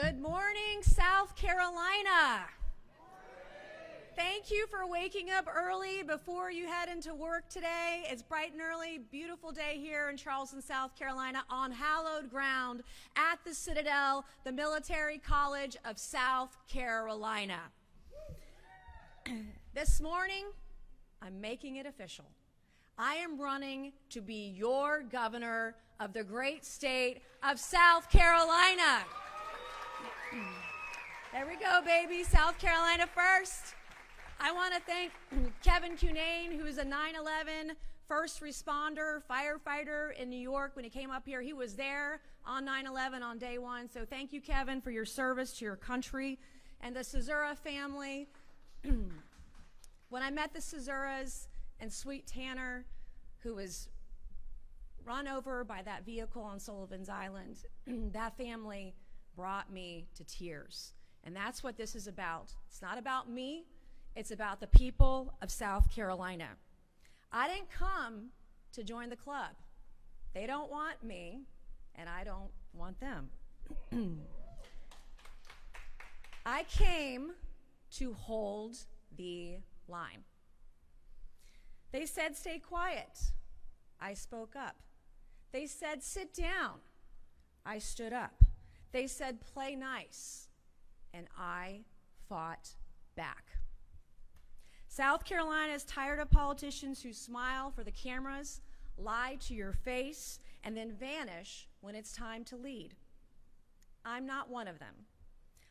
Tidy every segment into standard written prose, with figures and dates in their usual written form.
Good morning, South Carolina. Thank you for waking up early before you head into work today. It's bright and early, beautiful day here in Charleston, South Carolina, on hallowed ground at the Citadel, the Military College of South Carolina. This morning, I'm making it official. I am running to be your governor of the great state of South Carolina. There we go, baby. South Carolina first. I want to thank Kevin Cunane, who is a 9/11 first responder, firefighter in New York when he came up here. He was there on 9/11 on day one. So thank you, Kevin, for your service to your country and the Cesura family. When I met the Cesuras and Sweet Tanner, who was run over by that vehicle on Sullivan's Island, that family brought me to tears. And that's what this is about. It's not about me. It's about the people of South Carolina. I didn't come to join the club. They don't want me, and I don't want them. I came to hold the line. They said, stay quiet. I spoke up. They said, sit down. I stood up. They said, play nice. And I fought back. South Carolina is tired of politicians who smile for the cameras, lie to your face, and then vanish when it's time to lead. I'm not one of them.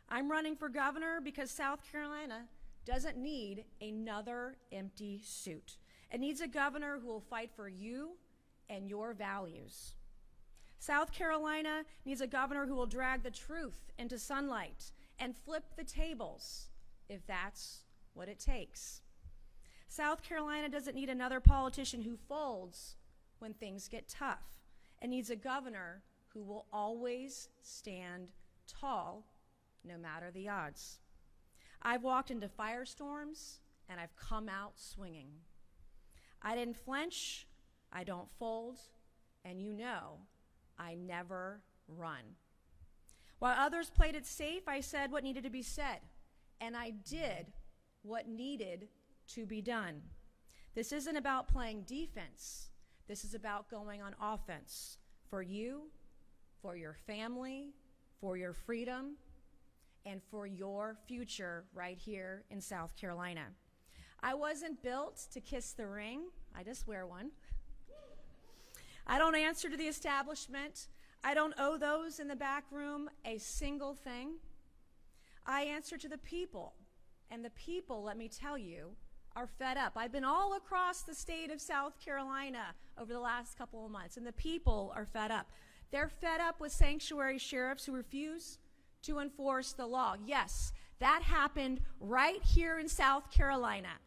I'm running for governor because South Carolina doesn't need another empty suit. It needs a governor who will fight for you and your values. South Carolina needs a governor who will drag the truth into sunlight and flip the tables if that's what it takes. South Carolina doesn't need another politician who folds when things get tough. It needs a governor who will always stand tall no matter the odds. I've walked into firestorms and I've come out swinging. I didn't flinch, I don't fold, and you know I never run. While others played it safe, I said what needed to be said, and I did what needed to be done. This isn't about playing defense. This is about going on offense for you, for your family, for your freedom, and for your future right here in South Carolina. I wasn't built to kiss the ring. I just wear one. I don't answer to the establishment. I don't owe those in the back room a single thing. I answer to the people, and the people, let me tell you, are fed up. I've been all across the state of South Carolina over the last couple of months, and the people are fed up. They're fed up with sanctuary sheriffs who refuse to enforce the law. Yes, that happened right here in South Carolina,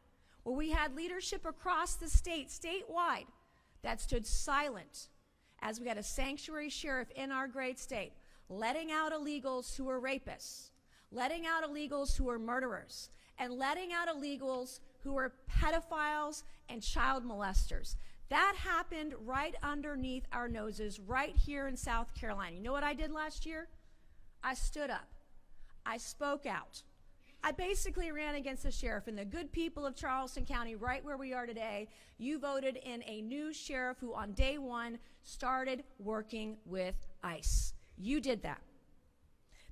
where we had leadership across the state, statewide, that stood silent as we had a sanctuary sheriff in our great state letting out illegals who were rapists, letting out illegals who were murderers, and letting out illegals who were pedophiles and child molesters. That happened right underneath our noses right here in South Carolina. You know what I did last year? I stood up. I spoke out. I basically ran against the sheriff, and the good people of Charleston County, right where we are today, you voted in a new sheriff who on day one started working with ICE. You did that.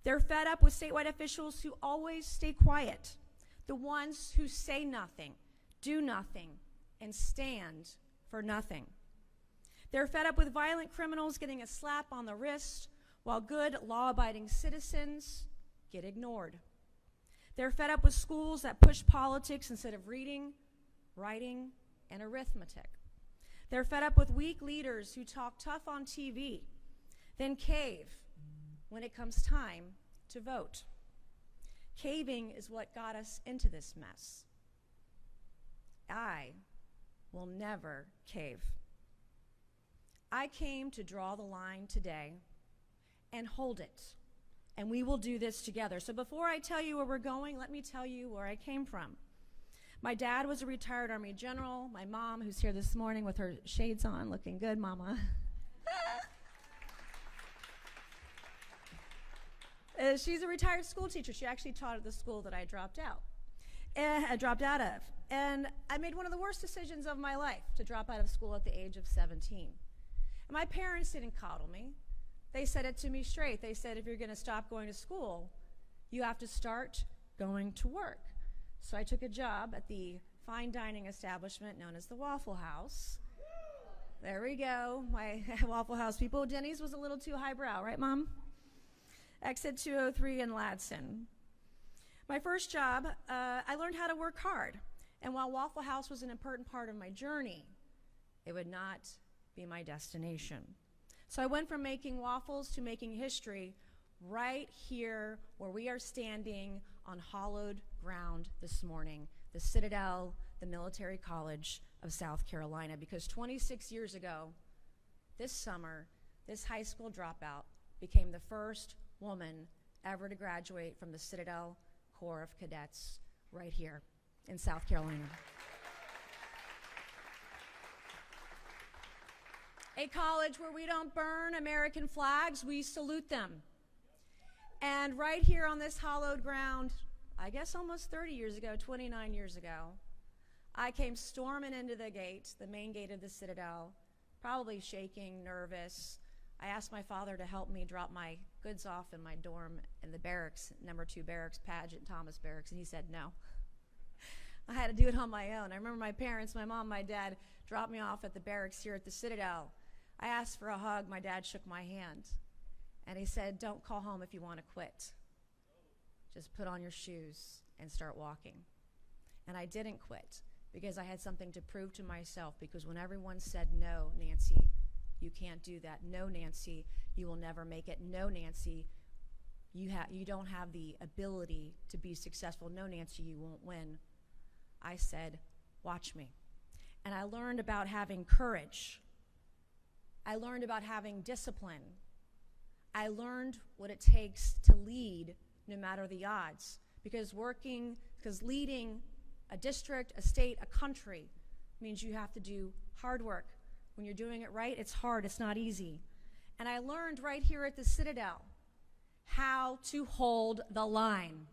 They're fed up with statewide officials who always stay quiet, the ones who say nothing, do nothing, and stand for nothing. They're fed up with violent criminals getting a slap on the wrist while good law-abiding citizens get ignored. They're fed up with schools that push politics instead of reading, writing, and arithmetic. They're fed up with weak leaders who talk tough on TV, then cave when it comes time to vote. Caving is what got us into this mess. I will never cave. I came to draw the line today and hold it. And we will do this together. So before I tell you where we're going, let me tell you where I came from. My dad was a retired Army general. My mom, who's here this morning with her shades on, looking good, Mama. She's a retired school teacher. She actually taught at the school that I dropped out of. And I made one of the worst decisions of my life to drop out of school at the age of 17. And my parents didn't coddle me. They said it to me straight. They said, if you're going to stop going to school, you have to start going to work. So I took a job at the fine dining establishment known as the Waffle House. There we go, my Waffle House people. Denny's was a little too highbrow, right, Mom? Exit 203 in Ladson. My first job, I learned how to work hard. And while Waffle House was an important part of my journey, it would not be my destination. So I went from making waffles to making history right here where we are standing on hallowed ground this morning, the Citadel, the Military College of South Carolina, because 26 years ago, this summer, this high school dropout became the first woman ever to graduate from the Citadel Corps of Cadets right here in South Carolina. A college where we don't burn American flags, we salute them. And right here on this hallowed ground, I guess almost 30 years ago, 29 years ago, I came storming into the gate, the main gate of the Citadel, probably shaking, nervous. I asked my father to help me drop my goods off in my dorm in the barracks, number 2 barracks, Paget Thomas Barracks, and he said no. I had to do it on my own. I remember my parents, my mom, my dad, dropped me off at the barracks here at the Citadel. I asked for a hug. My dad shook my hand, and he said, don't call home if you want to quit. Just put on your shoes and start walking. And I didn't quit because I had something to prove to myself, because when everyone said, no, Nancy, you can't do that. No, Nancy, you will never make it. No, Nancy, you don't have the ability to be successful. No, Nancy, you won't win. I said, watch me. And I learned about having courage. I learned about having discipline. I learned what it takes to lead no matter the odds, because leading a district, a state, a country means you have to do hard work. When you're doing it right, it's hard, it's not easy. And I learned right here at the Citadel how to hold the line,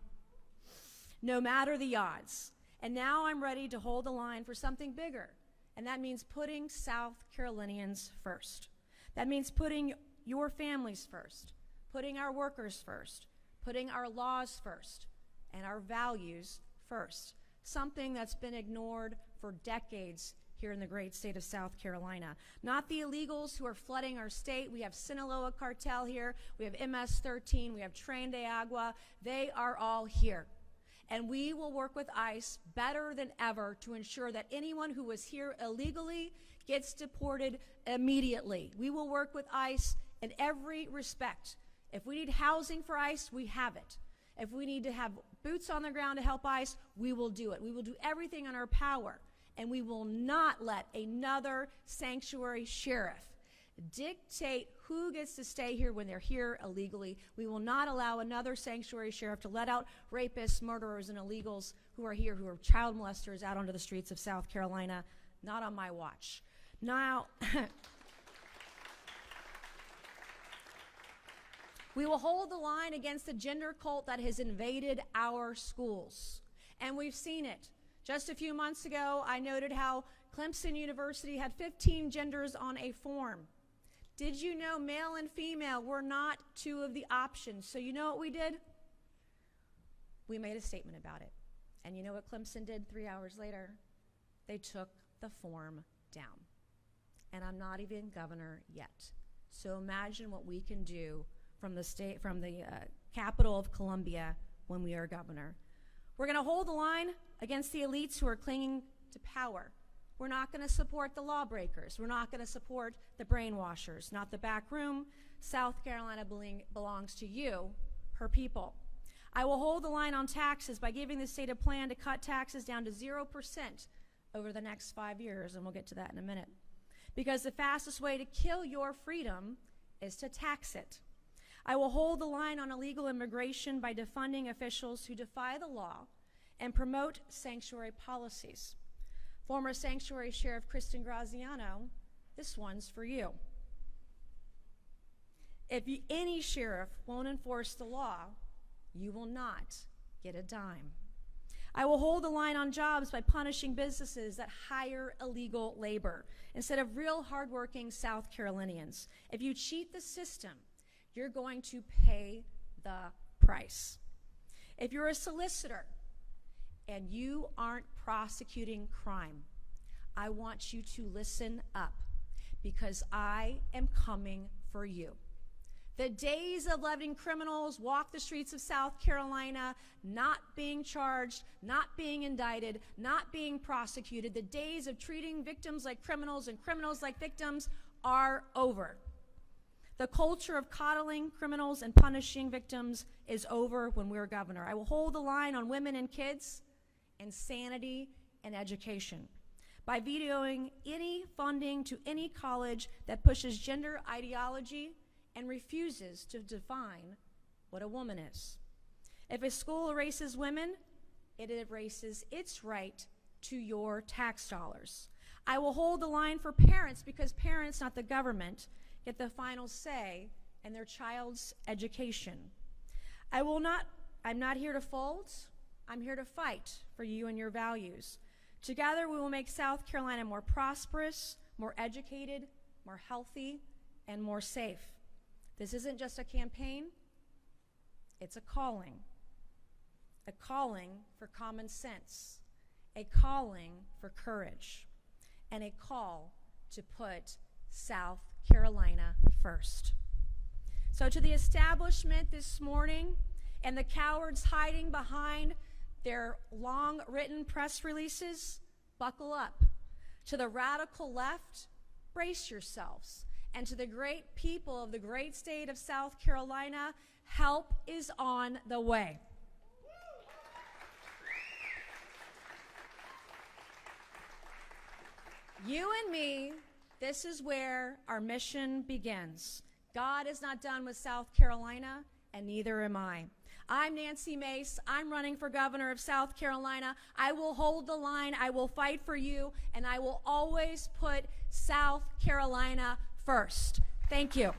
no matter the odds. And now I'm ready to hold the line for something bigger. And that means putting South Carolinians first. That means putting your families first, putting our workers first, putting our laws first, and our values first. Something that's been ignored for decades here in the great state of South Carolina. Not the illegals who are flooding our state. We have Sinaloa cartel here. We have MS-13. We have Tren de Agua. They are all here. And we will work with ICE better than ever to ensure that anyone who was here illegally gets deported immediately. We will work with ICE in every respect. If we need housing for ICE, we have it. If we need to have boots on the ground to help ICE, we will do it. We will do everything in our power, and we will not let another sanctuary sheriff dictate who gets to stay here when they're here illegally. We will not allow another sanctuary sheriff to let out rapists, murderers, and illegals who are here, who are child molesters, out onto the streets of South Carolina. Not on my watch. Now, we will hold the line against the gender cult that has invaded our schools. And we've seen it. Just a few months ago, I noted how Clemson University had 15 genders on a form. Did you know male and female were not 2 of the options? So you know what we did? We made a statement about it. And you know what Clemson did 3 hours later? They took the form down. And I'm not even governor yet. So imagine what we can do from the capital of Columbia when we are governor. We're going to hold the line against the elites who are clinging to power. We're not going to support the lawbreakers. We're not going to support the brainwashers, not the back room. South Carolina belongs to you, her people. I will hold the line on taxes by giving the state a plan to cut taxes down to 0% over the next 5 years, and we'll get to that in a minute. Because the fastest way to kill your freedom is to tax it. I will hold the line on illegal immigration by defunding officials who defy the law and promote sanctuary policies. Former Sanctuary Sheriff Kristen Graziano, this one's for you. Any sheriff won't enforce the law, you will not get a dime. I will hold the line on jobs by punishing businesses that hire illegal labor instead of real hardworking South Carolinians. If you cheat the system, you're going to pay the price. If you're a solicitor and you aren't prosecuting crime, I want you to listen up, because I am coming for you. The days of letting criminals walk the streets of South Carolina, not being charged, not being indicted, not being prosecuted, the days of treating victims like criminals and criminals like victims are over. The culture of coddling criminals and punishing victims is over when we're governor. I will hold the line on women and kids, insanity, and education by vetoing any funding to any college that pushes gender ideology and refuses to define what a woman is. If a school erases women, it erases its right to your tax dollars. I will hold the line for parents, because parents, not the government, get the final say in their child's education. I'm not here to fold. I'm here to fight for you and your values. Together, we will make South Carolina more prosperous, more educated, more healthy, and more safe. This isn't just a campaign, it's a calling for common sense, a calling for courage, and a call to put South Carolina first. So to the establishment this morning and the cowards hiding behind their long written press releases, buckle up. To the radical left, brace yourselves. And to the great people of the great state of South Carolina, help is on the way. You and me, this is where our mission begins. God is not done with South Carolina, and neither am I. I'm Nancy Mace. I'm running for governor of South Carolina. I will hold the line. I will fight for you, and I will always put South Carolina first. Thank you.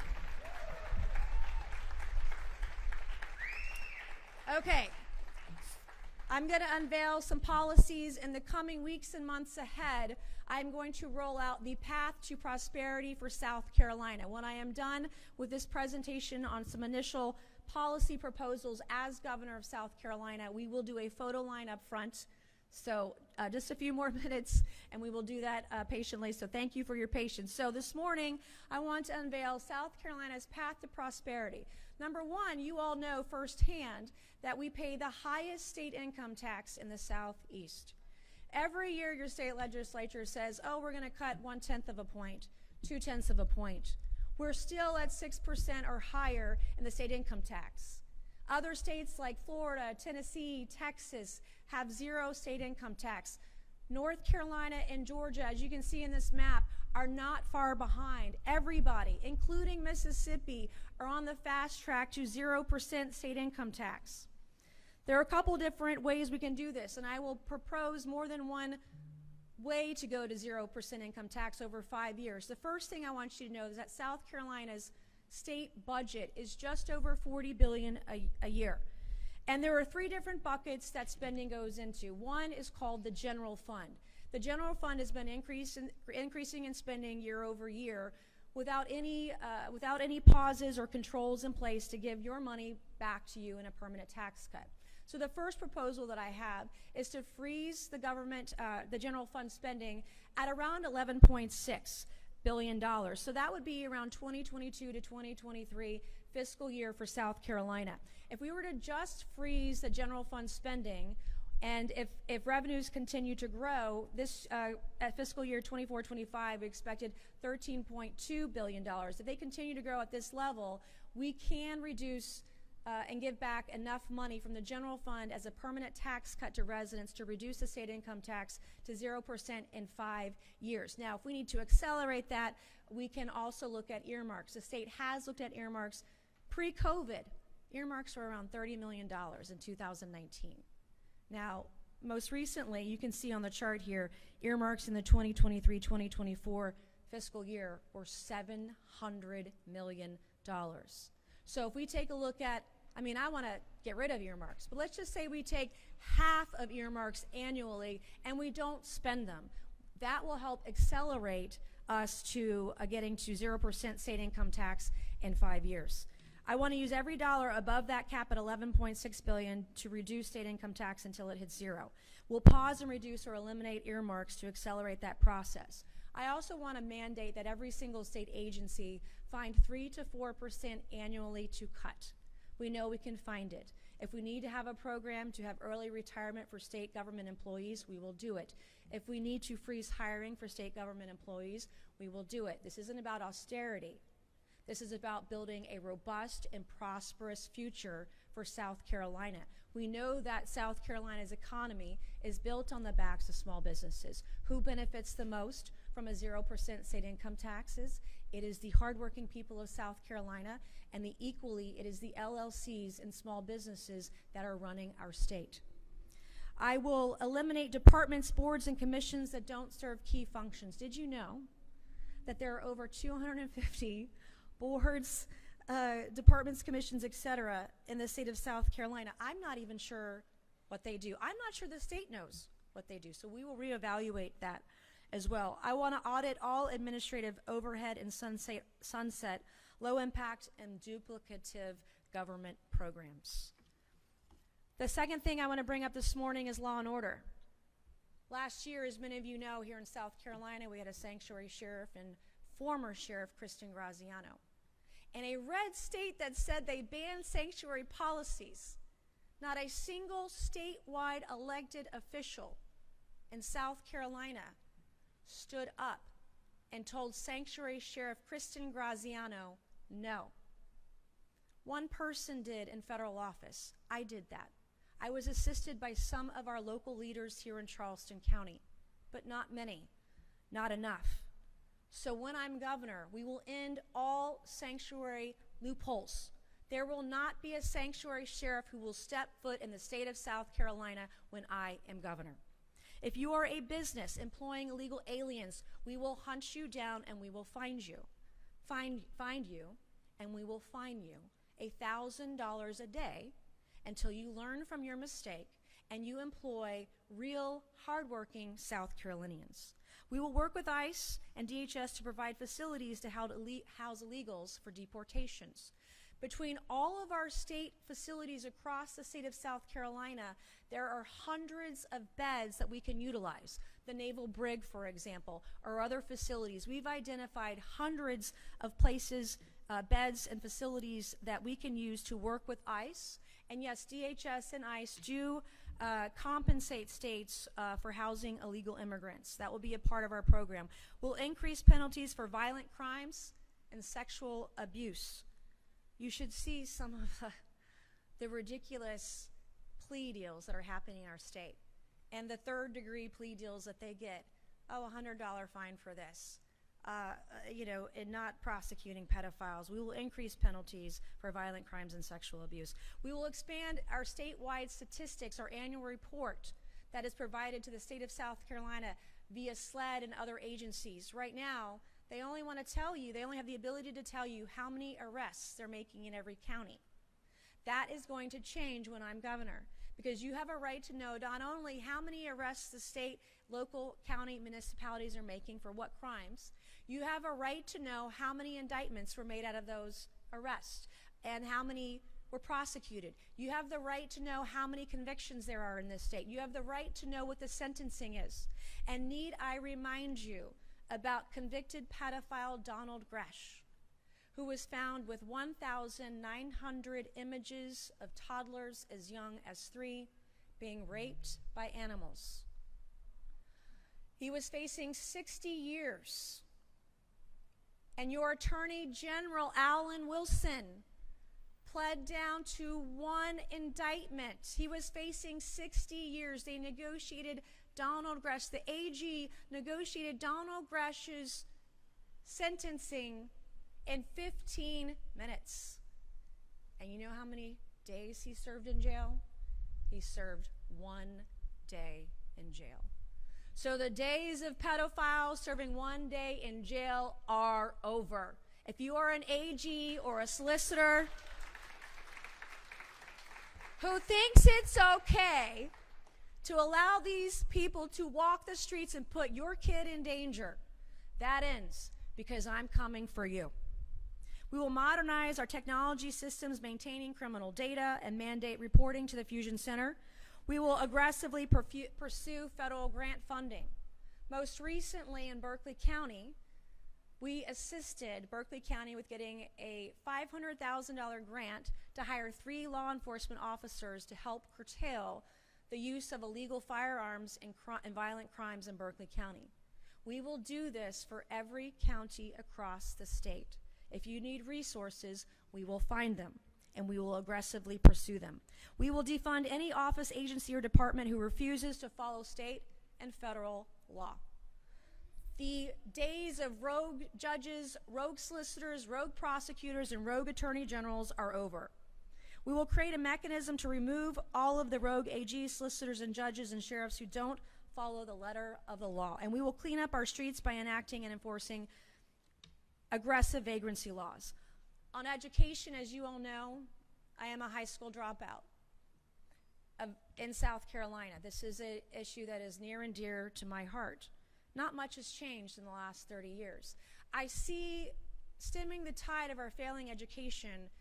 Okay, I'm going to unveil some policies in the coming weeks and months ahead. I'm going to roll out the path to prosperity for South Carolina. When I am done with this presentation on some initial policy proposals as governor of South Carolina, we will do a photo line up front. So just a few more minutes, and we will do that patiently. So thank you for your patience. So this morning, I want to unveil South Carolina's path to prosperity. Number one, you all know firsthand that we pay the highest state income tax in the Southeast. Every year, your state legislature says, oh, we're going to cut 1/10 of a point, 2/10 of a point. We're still at 6% or higher in the state income tax. Other states like Florida, Tennessee, Texas have zero state income tax. North Carolina and Georgia, as you can see in this map, are not far behind. Everybody, including Mississippi, are on the fast track to 0% state income tax. There are a couple different ways we can do this, and I will propose more than one way to go to 0% income tax over 5 years. The first thing I want you to know is that South Carolina's state budget is just over $40 billion a year. And there are three different buckets that spending goes into. One is called the general fund. The general fund has been increasing in spending year over year without any pauses or controls in place to give your money back to you in a permanent tax cut. So the first proposal that I have is to freeze the government, the general fund spending at around $11.6 billion. So that would be around 2022 to 2023 fiscal year for South Carolina. If we were to just freeze the general fund spending, and if revenues continue to grow, this at fiscal year 24-25, we expected $13.2 billion. If they continue to grow at this level, we can reduce and give back enough money from the general fund as a permanent tax cut to residents to reduce the state income tax to 0% in 5 years. Now, if we need to accelerate that, we can also look at earmarks. The state has looked at earmarks pre-COVID. Earmarks were around $30 million in 2019. Now, most recently, you can see on the chart here, earmarks in the 2023-2024 fiscal year were $700 million. So if we take a look at, I want to get rid of earmarks, but let's just say we take half of earmarks annually and we don't spend them. That will help accelerate us to getting to 0% state income tax in 5 years. I want to use every dollar above that cap at $11.6 billion to reduce state income tax until it hits zero. We'll pause and reduce or eliminate earmarks to accelerate that process. I also want to mandate that every single state agency find 3 to 4% annually to cut. We know we can find it. If we need to have a program to have early retirement for state government employees, we will do it. If we need to freeze hiring for state government employees, we will do it. This isn't about austerity. This is about building a robust and prosperous future for South Carolina. We know that South Carolina's economy is built on the backs of small businesses. Who benefits the most from a 0% state income taxes? It is the hardworking people of South Carolina, and equally, it is the LLCs and small businesses that are running our state. I will eliminate departments, boards, and commissions that don't serve key functions. Did you know that there are over 250 boards, departments, commissions, etc. in the state of South Carolina? I'm not even sure what they do. I'm not sure the state knows what they do, so we will reevaluate that as well. I want to audit all administrative overhead and sunset low impact and duplicative government programs. The second thing I want to bring up this morning is law and order. Last year, as many of you know, here in South Carolina, we had a sanctuary sheriff and former Sheriff Kristen Graziano. In a red state that said they banned sanctuary policies, not a single statewide elected official in South Carolina stood up and told Sanctuary Sheriff Kristen Graziano no. One person did in federal office. I did that. I was assisted by some of our local leaders here in Charleston County, but not many, not enough. So when I'm governor, we will end all sanctuary loopholes. There will not be a sanctuary sheriff who will step foot in the state of South Carolina when I am governor. If you are a business employing illegal aliens, we will hunt you down and we will find you. Find you, and we will fine you $1,000 a day until you learn from your mistake and you employ real, hardworking South Carolinians. We will work with ICE and DHS to provide facilities to house illegals for deportations. Between all of our state facilities across the state of South Carolina, there are hundreds of beds that we can utilize. The Naval Brig, for example, or other facilities. We've identified hundreds of places, beds and facilities that we can use to work with ICE. And yes, DHS and ICE do compensate states for housing illegal immigrants. That will be a part of our program. We'll increase penalties for violent crimes and sexual abuse. You should see some of the ridiculous plea deals that are happening in our state. And the third-degree plea deals that they get. Oh, $100 fine for this. And not prosecuting pedophiles. We will increase penalties for violent crimes and sexual abuse. We will expand our statewide statistics, our annual report that is provided to the state of South Carolina via SLED and other agencies. Right now, they only want to tell you, they only have the ability to tell you how many arrests they're making in every county. That is going to change when I'm governor, because you have a right to know not only how many arrests the state, local, county, municipalities are making for what crimes, you have a right to know how many indictments were made out of those arrests and how many were prosecuted. You have the right to know how many convictions there are in this state. You have the right to know what the sentencing is. And need I remind you about convicted pedophile Donald Gresh, who was found with 1,900 images of toddlers as young as 3 being raped by animals. He was facing 60 years. And your Attorney General, Alan Wilson, pled down to 1 indictment. He was facing 60 years. They negotiated Donald Gresh. The AG negotiated Donald Gresh's sentencing in 15 minutes. And you know how many days he served in jail? He served 1 day in jail. So the days of pedophiles serving 1 day in jail are over. If you are an AG or a solicitor who thinks it's okay to allow these people to walk the streets and put your kid in danger, that ends, because I'm coming for you. We will modernize our technology systems, maintaining criminal data, and mandate reporting to the Fusion Center. We will aggressively pursue federal grant funding. Most recently in Berkeley County, we assisted Berkeley County with getting a $500,000 grant to hire 3 law enforcement officers to help curtail the use of illegal firearms and violent crimes in Berkeley County. We will do this for every county across the state. If you need resources, we will find them, and we will aggressively pursue them. We will defund any office, agency, or department who refuses to follow state and federal law. The days of rogue judges, rogue solicitors, rogue prosecutors, and rogue attorney generals are over. We will create a mechanism to remove all of the rogue AGs, solicitors, and judges and sheriffs who don't follow the letter of the law. And we will clean up our streets by enacting and enforcing aggressive vagrancy laws. On education, as you all know, I am a high school dropout in South Carolina. This is an issue that is near and dear to my heart. Not much has changed in the last 30 years. I see, stemming the tide of our failing education,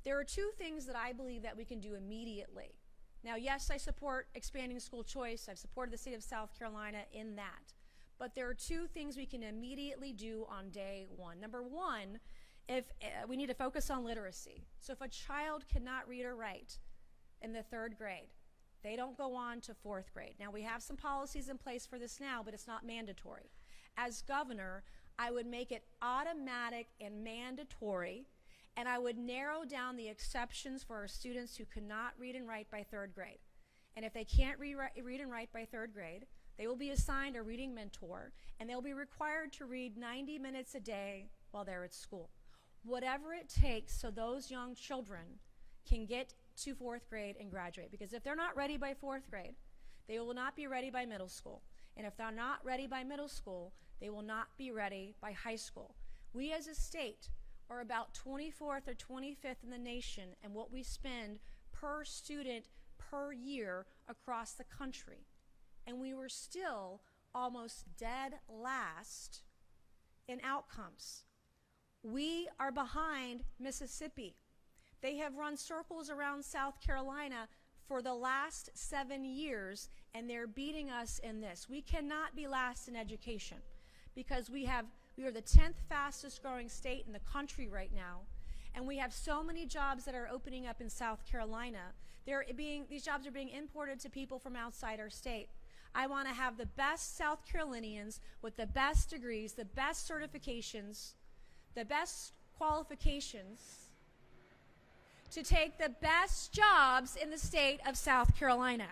there are 2 things that I believe that we can do immediately. Now, yes, I support expanding school choice. I've supported the state of South Carolina in that. But there are 2 things we can immediately do on day 1. Number 1, we need to focus on literacy. So if a child cannot read or write in the 3rd grade, they don't go on to 4th grade. Now, we have some policies in place for this now, but it's not mandatory. As governor, I would make it automatic and mandatory, and I would narrow down the exceptions for our students who cannot read and write by 3rd grade. And if they can't read and write by 3rd grade, they will be assigned a reading mentor, and they'll be required to read 90 minutes a day while they're at school. Whatever it takes so those young children can get to 4th grade and graduate. Because if they're not ready by 4th grade, they will not be ready by middle school. And if they're not ready by middle school, they will not be ready by high school. We as a state are about 24th or 25th in the nation in what we spend per student per year across the country. And we were still almost dead last in outcomes. We are behind Mississippi. They have run circles around South Carolina for the last 7 years, and they're beating us in this. We cannot be last in education because we are the 10th fastest growing state in the country right now, and we have so many jobs that are opening up in South Carolina. These jobs are being imported to people from outside our state. I want to have the best South Carolinians with the best degrees, the best certifications, the best qualifications to take the best jobs in the state of South Carolina.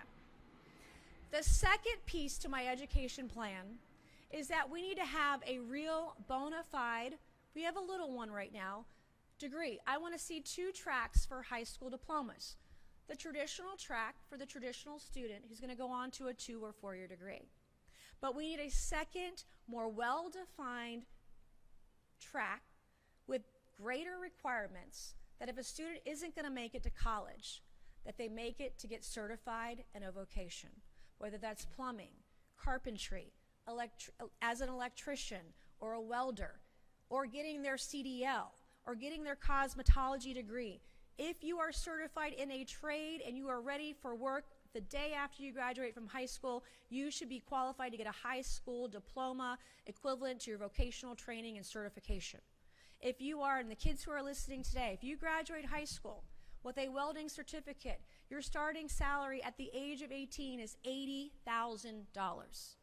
The second piece to my education plan is that we need to have a real bona fide, we have a little one right now, degree. I want to see 2 tracks for high school diplomas. The traditional track for the traditional student who's going to go on to a 2 or 4 year degree. But we need a second, more well-defined track with greater requirements that if a student isn't going to make it to college, that they make it to get certified in a vocation, whether that's plumbing, carpentry, as an electrician or a welder, or getting their CDL, or getting their cosmetology degree. If you are certified in a trade and you are ready for work the day after you graduate from high school, you should be qualified to get a high school diploma equivalent to your vocational training and certification. If you are, and the kids who are listening today, if you graduate high school with a welding certificate, your starting salary at the age of 18 is $80,000.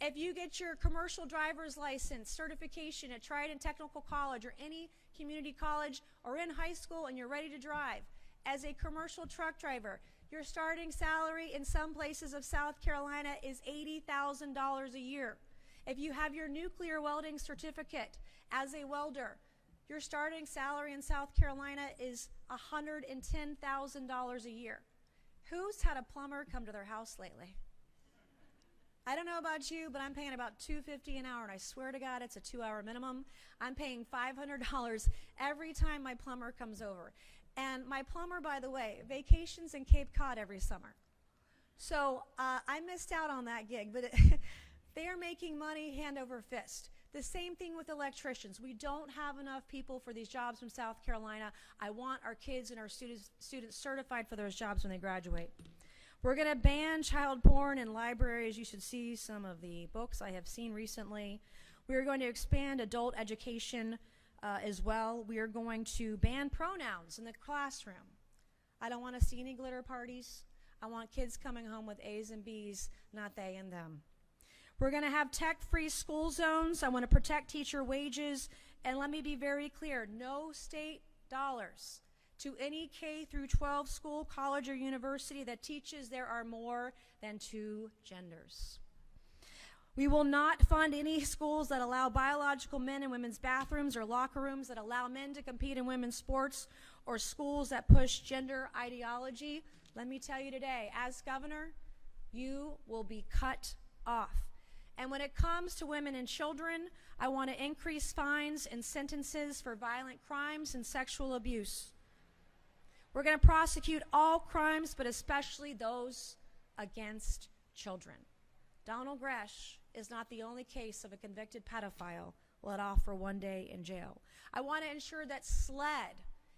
If you get your commercial driver's license certification at Trident Technical College or any community college or in high school and you're ready to drive, as a commercial truck driver, your starting salary in some places of South Carolina is $80,000 a year. If you have your nuclear welding certificate as a welder, your starting salary in South Carolina is $110,000 a year. Who's had a plumber come to their house lately? I don't know about you, but I'm paying about $2.50 an hour, and I swear to God, it's a 2-hour minimum. I'm paying $500 every time my plumber comes over. And my plumber, by the way, vacations in Cape Cod every summer. So I missed out on that gig, but they are making money hand over fist. The same thing with electricians. We don't have enough people for these jobs from South Carolina. I want our kids and our students certified for those jobs when they graduate. We're going to ban child porn in libraries. You should see some of the books I have seen recently. We are going to expand adult education as well. We are going to ban pronouns in the classroom. I don't want to see any glitter parties. I want kids coming home with A's and B's, not they and them. We're going to have tech-free school zones. I want to protect teacher wages. And let me be very clear, no state dollars to any K through 12 school, college, or university that teaches there are more than 2 genders. We will not fund any schools that allow biological men in women's bathrooms or locker rooms, that allow men to compete in women's sports, or schools that push gender ideology. Let me tell you today, as governor, you will be cut off. And when it comes to women and children, I want to increase fines and sentences for violent crimes and sexual abuse. We're going to prosecute all crimes, but especially those against children. Donald Gresh is not the only case of a convicted pedophile let off for 1 day in jail. I want to ensure that SLED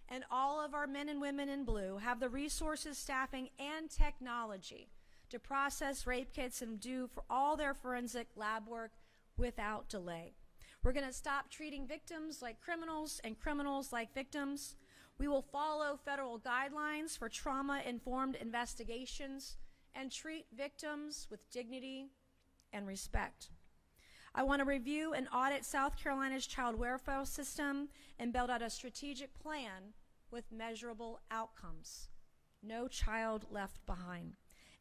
and all of our men and women in blue have the resources, staffing, and technology to process rape kits and do for all their forensic lab work without delay. We're going to stop treating victims like criminals and criminals like victims. We will follow federal guidelines for trauma-informed investigations and treat victims with dignity and respect. I want to review and audit South Carolina's child welfare system and build out a strategic plan with measurable outcomes. No child left behind.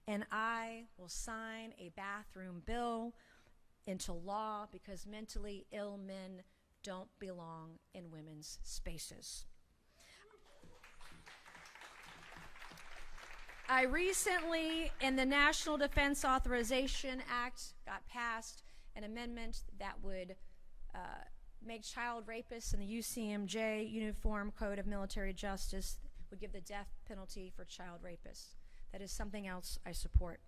And I will sign a bathroom bill into law because mentally ill men don't belong in women's spaces. I recently, in the National Defense Authorization Act, got passed an amendment that would make child rapists in the UCMJ, Uniform Code of Military Justice, would give the death penalty for child rapists. That is something else I support.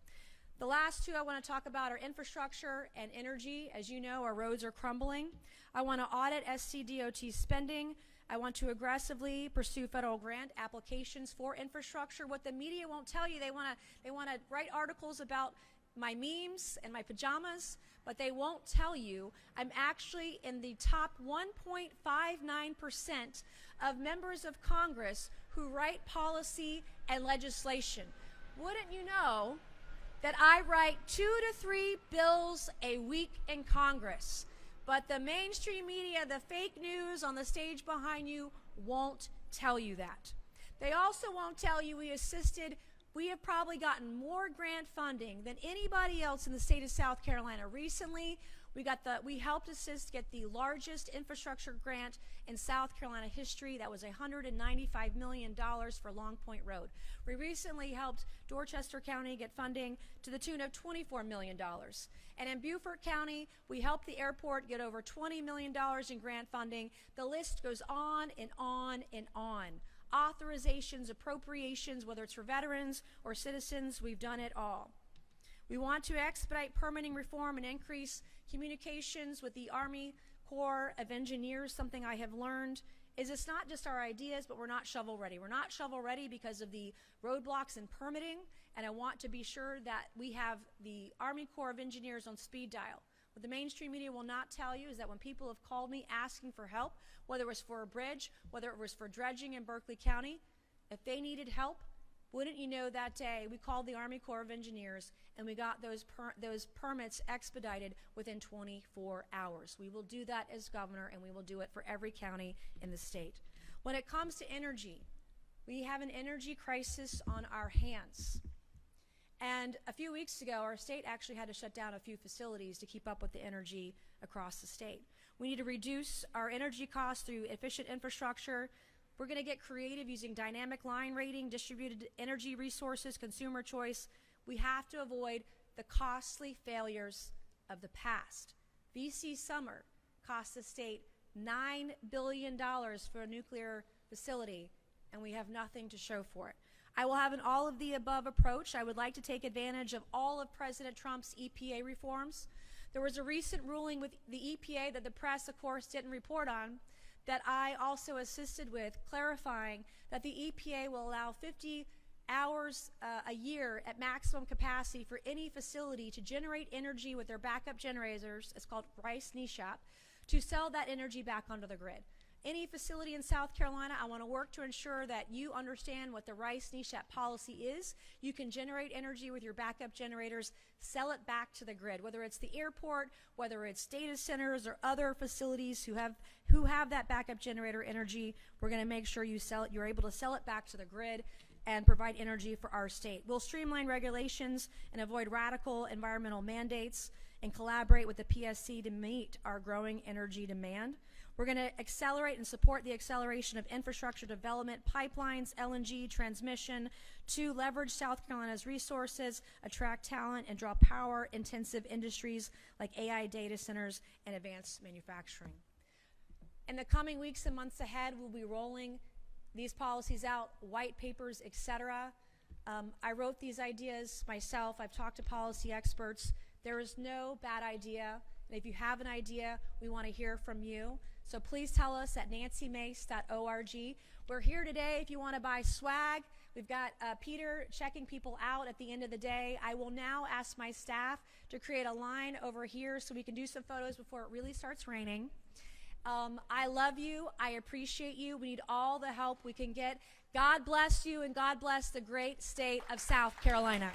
The last two I want to talk about are infrastructure and energy. As you know, our roads are crumbling. I want to audit SCDOT spending. I want to aggressively pursue federal grant applications for infrastructure. What the media won't tell you, they want to write articles about my memes and my pajamas, but they won't tell you I'm actually in the top 1.59% of members of Congress who write policy and legislation. Wouldn't you know that I write 2 to 3 bills a week in Congress? But the mainstream media, the fake news on the stage behind you, won't tell you that. They also won't tell you we have probably gotten more grant funding than anybody else in the state of South Carolina. Recently, we helped assist get the largest infrastructure grant in South Carolina history. That was $195 million for Long Point Road. We recently helped Dorchester County get funding to the tune of $24 million. And in Beaufort County, we helped the airport get over $20 million in grant funding. The list goes on and on and on. Authorizations, appropriations, whether it's for veterans or citizens, we've done it all. We want to expedite permitting reform and increase communications with the Army Corps of Engineers. Something I have learned is it's not just our ideas, but we're not shovel ready. We're not shovel ready because of the roadblocks in permitting, and I want to be sure that we have the Army Corps of Engineers on speed dial. What the mainstream media will not tell you is that when people have called me asking for help, whether it was for a bridge, whether it was for dredging in Berkeley County, if they needed help, wouldn't you know that day we called the Army Corps of Engineers and we got those permits expedited within 24 hours. We will do that as governor, and we will do it for every county in the state. When it comes to energy, we have an energy crisis on our hands. And a few weeks ago, our state actually had to shut down a few facilities to keep up with the energy across the state. We need to reduce our energy costs through efficient infrastructure. We're going to get creative using dynamic line rating, distributed energy resources, consumer choice. We have to avoid the costly failures of the past. VC Summer cost the state $9 billion for a nuclear facility, and we have nothing to show for it. I will have an all-of-the-above approach. I would like to take advantage of all of President Trump's EPA reforms. There was a recent ruling with the EPA that the press, of course, didn't report on, that I also assisted with, clarifying that the EPA will allow 50 hours a year at maximum capacity for any facility to generate energy with their backup generators, it's called Rice NESHAP, to sell that energy back onto the grid. Any facility in South Carolina, I want to work to ensure that you understand what the Rice NESHAP policy is. You can generate energy with your backup generators, sell it back to the grid, whether it's the airport, whether it's data centers or other facilities who have that backup generator energy. We're going to make sure you're able to sell it back to the grid and provide energy for our state. We'll streamline regulations and avoid radical environmental mandates and collaborate with the PSC to meet our growing energy demand. We're going to accelerate and support the acceleration of infrastructure development, pipelines, LNG, transmission, to leverage South Carolina's resources, attract talent, and draw power-intensive industries like AI data centers and advanced manufacturing. In the coming weeks and months ahead, we'll be rolling these policies out, white papers, etc. I wrote these ideas myself. I've talked to policy experts. There is no bad idea. And if you have an idea, we want to hear from you. So please tell us at nancymace.org. We're here today if you want to buy swag. We've got Peter checking people out at the end of the day. I will now ask my staff to create a line over here so we can do some photos before it really starts raining. I love you. I appreciate you. We need all the help we can get. God bless you, and God bless the great state of South Carolina.